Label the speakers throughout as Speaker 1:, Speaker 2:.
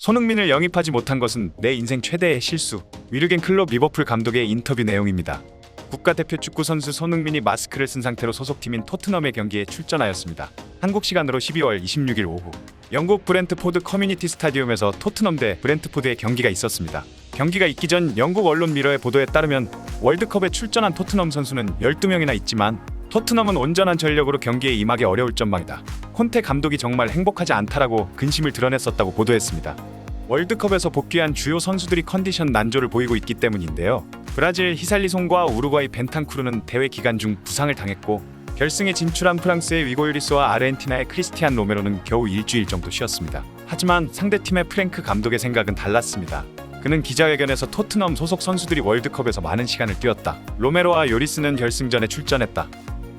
Speaker 1: 손흥민을 영입하지 못한 것은 내 인생 최대의 실수. 위르겐 클롭 리버풀 감독의 인터뷰 내용입니다. 국가대표 축구 선수 손흥민이 마스크를 쓴 상태로 소속팀인 토트넘의 경기에 출전하였습니다. 한국 시간으로 12월 26일 오후 영국 브렌트포드 커뮤니티 스타디움에서 토트넘 대 브렌트포드의 경기가 있었습니다. 경기가 있기 전 영국 언론 미러의 보도에 따르면 월드컵에 출전한 토트넘 선수는 12명이나 있지만 토트넘은 온전한 전력으로 경기에 임하기 어려울 전망이다. 콘테 감독이 정말 행복하지 않다라고 근심을 드러냈었다고 보도했습니다. 월드컵에서 복귀한 주요 선수들이 컨디션 난조를 보이고 있기 때문인데요. 브라질 히살리송과 우루과이 벤탄쿠르는 대회 기간 중 부상을 당했고 결승에 진출한 프랑스의 위고 유리스와 아르헨티나의 크리스티안 로메로는 겨우 일주일 정도 쉬었습니다. 하지만 상대팀의 프랭크 감독의 생각은 달랐습니다. 그는 기자회견에서 토트넘 소속 선수들이 월드컵에서 많은 시간을 뛰었다. 로메로와 요리스는 결승전에 출전했다.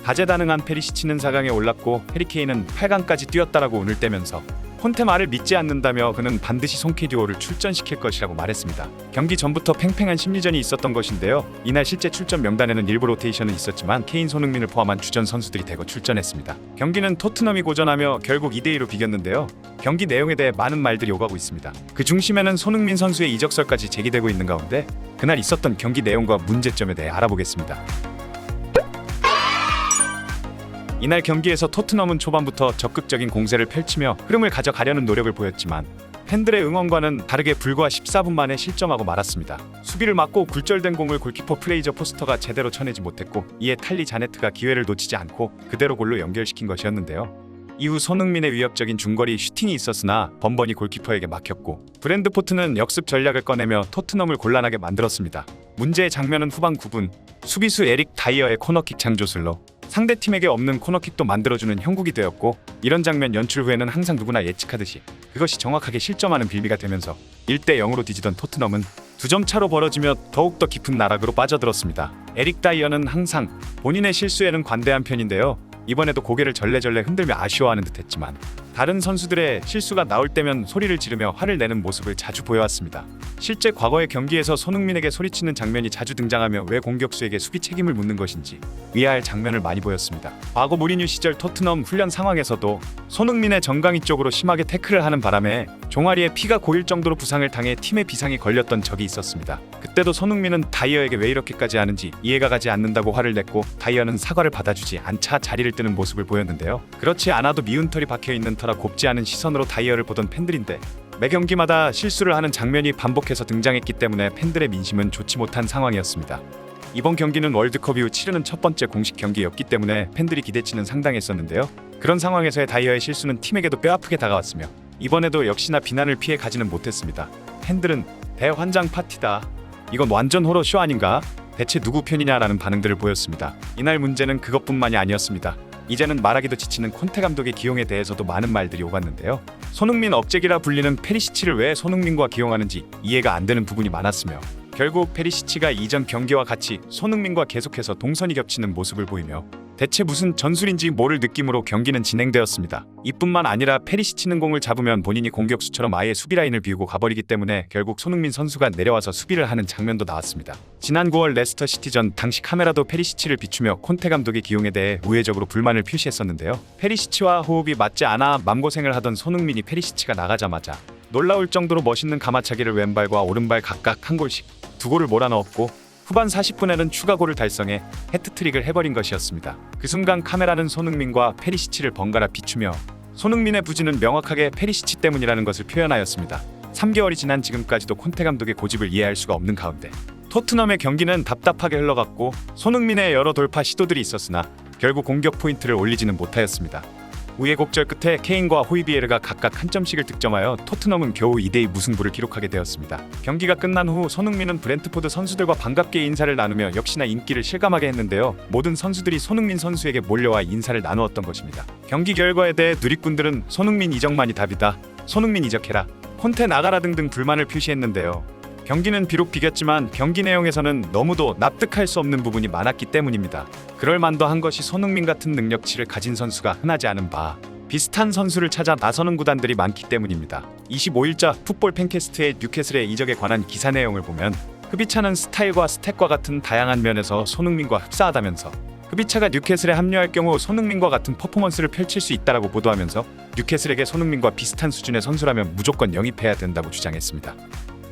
Speaker 1: 다재다능한 페리시치는 4강에 올랐고 해리케인은 8강까지 뛰었다라고 운을 떼면서 콘테 말을 믿지 않는다며 그는 반드시 송케듀오를 출전시킬 것이라고 말했습니다. 경기 전부터 팽팽한 심리전이 있었던 것인데요. 이날 실제 출전 명단에는 일부 로테이션은 있었지만 케인, 손흥민을 포함한 주전 선수들이 대거 출전했습니다. 경기는 토트넘이 고전하며 결국 2대2로 비겼는데요. 경기 내용에 대해 많은 말들이 오가고 있습니다. 그 중심에는 손흥민 선수의 이적설까지 제기되고 있는 가운데 그날 있었던 경기 내용과 문제점에 대해 알아보겠습니다. 이날 경기에서 토트넘은 초반부터 적극적인 공세를 펼치며 흐름을 가져가려는 노력을 보였지만 팬들의 응원과는 다르게 불과 14분 만에 실점하고 말았습니다. 수비를 막고 굴절된 공을 골키퍼 프레이저 포스터가 제대로 쳐내지 못했고 이에 탈리 자네트가 기회를 놓치지 않고 그대로 골로 연결시킨 것이었는데요. 이후 손흥민의 위협적인 중거리 슈팅이 있었으나 번번이 골키퍼에게 막혔고 브랜드포트는 역습 전략을 꺼내며 토트넘을 곤란하게 만들었습니다. 문제의 장면은 후반 9분 수비수 에릭 다이어의 코너킥 장조술로 상대팀에게 없는 코너킥도 만들어주는 형국이 되었고 이런 장면 연출 후에는 항상 누구나 예측하듯이 그것이 정확하게 실점하는 빌미가 되면서 1대0으로 뒤지던 토트넘은 2점 차로 벌어지며 더욱더 깊은 나락으로 빠져들었습니다. 에릭 다이어는 항상 본인의 실수에는 관대한 편인데요. 이번에도 고개를 절레절레 흔들며 아쉬워하는 듯했지만 다른 선수들의 실수가 나올 때면 소리를 지르며 화를 내는 모습을 자주 보여왔습니다. 실제 과거의 경기에서 손흥민에게 소리치는 장면이 자주 등장하며 왜 공격수에게 수비 책임을 묻는 것인지 의아할 장면을 많이 보였습니다. 과거 무리뉴 시절 토트넘 훈련 상황에서도 손흥민의 정강이 쪽으로 심하게 태클을 하는 바람에 종아리에 피가 고일 정도로 부상을 당해 팀의 비상이 걸렸던 적이 있었습니다. 그때도 손흥민은 다이어에게 왜 이렇게까지 하는지 이해가 가지 않는다고 화를 냈고 다이어는 사과를 받아주지 않자 자리를 뜨는 모습을 보였는데요. 그렇지 않아도 미운 털이 박혀있는 터라 곱지 않은 시선으로 다이어를 보던 팬들인데 매 경기마다 실수를 하는 장면이 반복해서 등장했기 때문에 팬들의 민심은 좋지 못한 상황이었습니다. 이번 경기는 월드컵 이후 치르는 첫 번째 공식 경기였기 때문에 팬들이 기대치는 상당했었는데요. 그런 상황에서의 다이어의 실수는 팀에게도 뼈아프게 다가왔으며 이번에도 역시나 비난을 피해 가지는 못했습니다. 팬들은 대환장 파티다. 이건 완전 호러쇼 아닌가? 대체 누구 편이냐라는 반응들을 보였습니다. 이날 문제는 그것뿐만이 아니었습니다. 이제는 말하기도 지치는 콘테 감독의 기용에 대해서도 많은 말들이 오갔는데요. 손흥민 억제기라 불리는 페리시치를 왜 손흥민과 기용하는지 이해가 안 되는 부분이 많았으며 결국 페리시치가 이전 경기와 같이 손흥민과 계속해서 동선이 겹치는 모습을 보이며 대체 무슨 전술인지 모를 느낌으로 경기는 진행되었습니다. 이뿐만 아니라 페리시치는 공을 잡으면 본인이 공격수처럼 아예 수비 라인을 비우고 가버리기 때문에 결국 손흥민 선수가 내려와서 수비를 하는 장면도 나왔습니다. 지난 9월 레스터 시티전 당시 카메라도 페리시치를 비추며 콘테 감독의 기용에 대해 우회적으로 불만을 표시했었는데요. 페리시치와 호흡이 맞지 않아 맘고생을 하던 손흥민이 페리시치가 나가자마자 놀라울 정도로 멋있는 가마차기를 왼발과 오른발 각각 한 골씩 2골을 몰아넣었고 후반 40분에는 추가골을 달성해 해트트릭을 해버린 것이었습니다. 그 순간 카메라는 손흥민과 페리시치를 번갈아 비추며 손흥민의 부진은 명확하게 페리시치 때문이라는 것을 표현하였습니다. 3개월이 지난 지금까지도 콘테 감독의 고집을 이해할 수가 없는 가운데 토트넘의 경기는 답답하게 흘러갔고 손흥민의 여러 돌파 시도들이 있었으나 결국 공격 포인트를 올리지는 못하였습니다. 우여곡절 끝에 케인과 호이비에르가 각각 한 점씩을 득점하여 토트넘은 겨우 2대2 무승부를 기록하게 되었습니다. 경기가 끝난 후 손흥민은 브렌트포드 선수들과 반갑게 인사를 나누며 역시나 인기를 실감하게 했는데요. 모든 선수들이 손흥민 선수에게 몰려와 인사를 나누었던 것입니다. 경기 결과에 대해 누리꾼들은 손흥민 이적만이 답이다. 손흥민 이적해라. 콘테 나가라 등등 불만을 표시했는데요. 경기는 비록 비겼지만 경기 내용에서는 너무도 납득할 수 없는 부분이 많았기 때문입니다. 그럴 만도 한 것이 손흥민 같은 능력치를 가진 선수가 흔하지 않은 바 비슷한 선수를 찾아 나서는 구단들이 많기 때문입니다. 25일자 풋볼 팬캐스트의 뉴캐슬의 이적에 관한 기사 내용을 보면 흡입차는 스타일과 스탯과 같은 다양한 면에서 손흥민과 흡사하다면서 흡이차가 뉴캐슬에 합류할 경우 손흥민과 같은 퍼포먼스를 펼칠 수 있다라고 보도하면서 뉴캐슬에게 손흥민과 비슷한 수준의 선수라면 무조건 영입해야 된다고 주장했습니다.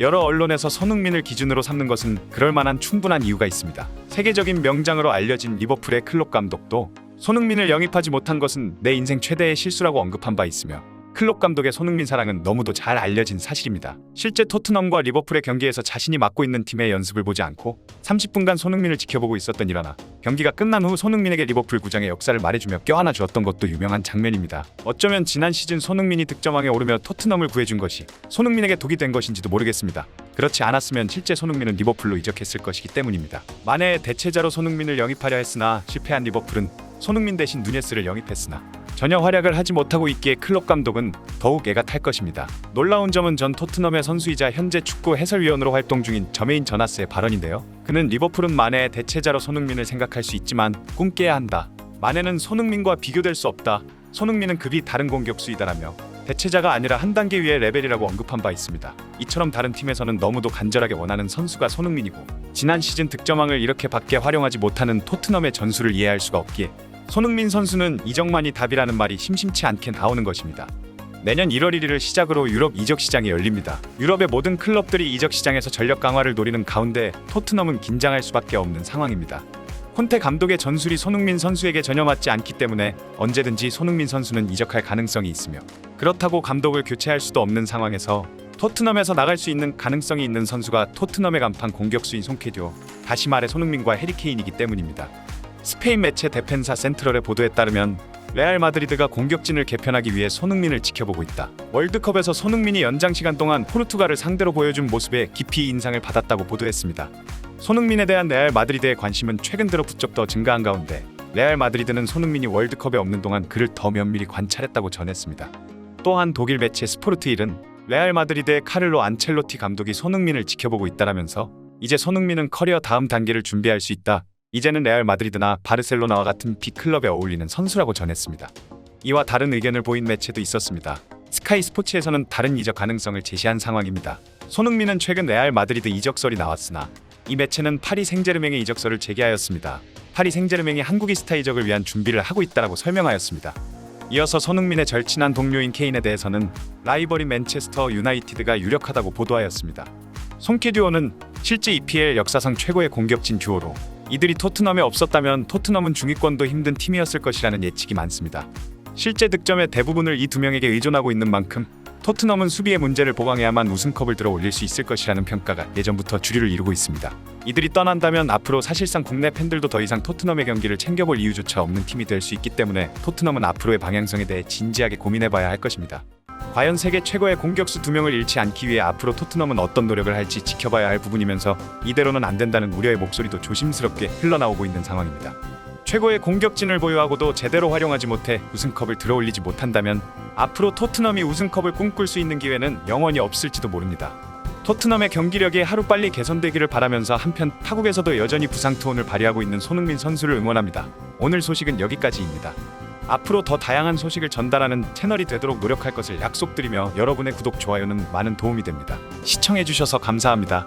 Speaker 1: 여러 언론에서 손흥민을 기준으로 삼는 것은 그럴 만한 충분한 이유가 있습니다. 세계적인 명장으로 알려진 리버풀의 클롭 감독도 손흥민을 영입하지 못한 것은 내 인생 최대의 실수라고 언급한 바 있으며 클롭 감독의 손흥민 사랑은 너무도 잘 알려진 사실입니다. 실제 토트넘과 리버풀의 경기에서 자신이 맡고 있는 팀의 연습을 보지 않고 30분간 손흥민을 지켜보고 있었던 일화나 경기가 끝난 후 손흥민에게 리버풀 구장의 역사를 말해주며 껴안아 주었던 것도 유명한 장면입니다. 어쩌면 지난 시즌 손흥민이 득점왕에 오르며 토트넘을 구해준 것이 손흥민에게 독이 된 것인지도 모르겠습니다. 그렇지 않았으면 실제 손흥민은 리버풀로 이적했을 것이기 때문입니다. 만에 대체자로 손흥민을 영입하려 했으나 실패한 리버풀은 손흥민 대신 누네스를 영입했으나 전혀 활약을 하지 못하고 있기에 클롭 감독은 더욱 애가 탈 것입니다. 놀라운 점은 전 토트넘의 선수이자 현재 축구 해설위원으로 활동 중인 저메인 저나스의 발언인데요. 그는 리버풀은 마네의 대체자로 손흥민을 생각할 수 있지만 꿈깨야 한다. 마네는 손흥민과 비교될 수 없다. 손흥민은 급이 다른 공격수이다라며 대체자가 아니라 한 단계 위의 레벨이라고 언급한 바 있습니다. 이처럼 다른 팀에서는 너무도 간절하게 원하는 선수가 손흥민이고 지난 시즌 득점왕을 이렇게 밖에 활용하지 못하는 토트넘의 전술을 이해할 수가 없기에 손흥민 선수는 이적만이 답이라는 말이 심심치 않게 나오는 것입니다. 내년 1월 1일을 시작으로 유럽 이적 시장이 열립니다. 유럽의 모든 클럽들이 이적 시장에서 전력 강화를 노리는 가운데 토트넘은 긴장할 수밖에 없는 상황입니다. 콘테 감독의 전술이 손흥민 선수에게 전혀 맞지 않기 때문에 언제든지 손흥민 선수는 이적할 가능성이 있으며 그렇다고 감독을 교체할 수도 없는 상황에서 토트넘에서 나갈 수 있는 가능성이 있는 선수가 토트넘의 간판 공격수인 송케듀, 다시 말해 손흥민과 해리케인이기 때문입니다. 스페인 매체 데펜사 센트럴의 보도에 따르면 레알 마드리드가 공격진을 개편하기 위해 손흥민을 지켜보고 있다. 월드컵에서 손흥민이 연장 시간 동안 포르투갈을 상대로 보여준 모습에 깊이 인상을 받았다고 보도했습니다. 손흥민에 대한 레알 마드리드의 관심은 최근 들어 부쩍 더 증가한 가운데 레알 마드리드는 손흥민이 월드컵에 없는 동안 그를 더 면밀히 관찰했다고 전했습니다. 또한 독일 매체 스포르트일은 레알 마드리드의 카를로 안첼로티 감독이 손흥민을 지켜보고 있다라면서 이제 손흥민은 커리어 다음 단계를 준비할 수 있다. 이제는 레알 마드리드나 바르셀로나와 같은 빅클럽에 어울리는 선수라고 전했습니다. 이와 다른 의견을 보인 매체도 있었습니다. 스카이 스포츠에서는 다른 이적 가능성을 제시한 상황입니다. 손흥민은 최근 레알 마드리드 이적설이 나왔으나 이 매체는 파리 생제르맹의 이적설을 제기하였습니다. 파리 생제르맹이 한국이 스타 이적을 위한 준비를 하고 있다라고 설명하였습니다. 이어서 손흥민의 절친한 동료인 케인에 대해서는 라이벌인 맨체스터 유나이티드가 유력하다고 보도하였습니다. 송케듀어는 실제 EPL 역사상 최고의 공격진 듀오로 이들이 토트넘에 없었다면 토트넘은 중위권도 힘든 팀이었을 것이라는 예측이 많습니다. 실제 득점의 대부분을 이 두 명에게 의존하고 있는 만큼 토트넘은 수비의 문제를 보강해야만 우승컵을 들어 올릴 수 있을 것이라는 평가가 예전부터 주류를 이루고 있습니다. 이들이 떠난다면 앞으로 사실상 국내 팬들도 더 이상 토트넘의 경기를 챙겨볼 이유조차 없는 팀이 될 수 있기 때문에 토트넘은 앞으로의 방향성에 대해 진지하게 고민해봐야 할 것입니다. 과연 세계 최고의 공격수 2명을 잃지 않기 위해 앞으로 토트넘은 어떤 노력을 할지 지켜봐야 할 부분이면서 이대로는 안 된다는 우려의 목소리도 조심스럽게 흘러나오고 있는 상황입니다. 최고의 공격진을 보유하고도 제대로 활용하지 못해 우승컵을 들어올리지 못한다면 앞으로 토트넘이 우승컵을 꿈꿀 수 있는 기회는 영원히 없을지도 모릅니다. 토트넘의 경기력이 하루빨리 개선되기를 바라면서 한편 타국에서도 여전히 부상 투혼을 발휘하고 있는 손흥민 선수를 응원합니다. 오늘 소식은 여기까지입니다. 앞으로 더 다양한 소식을 전달하는 채널이 되도록 노력할 것을 약속드리며 여러분의 구독, 좋아요는 많은 도움이 됩니다. 시청해주셔서 감사합니다.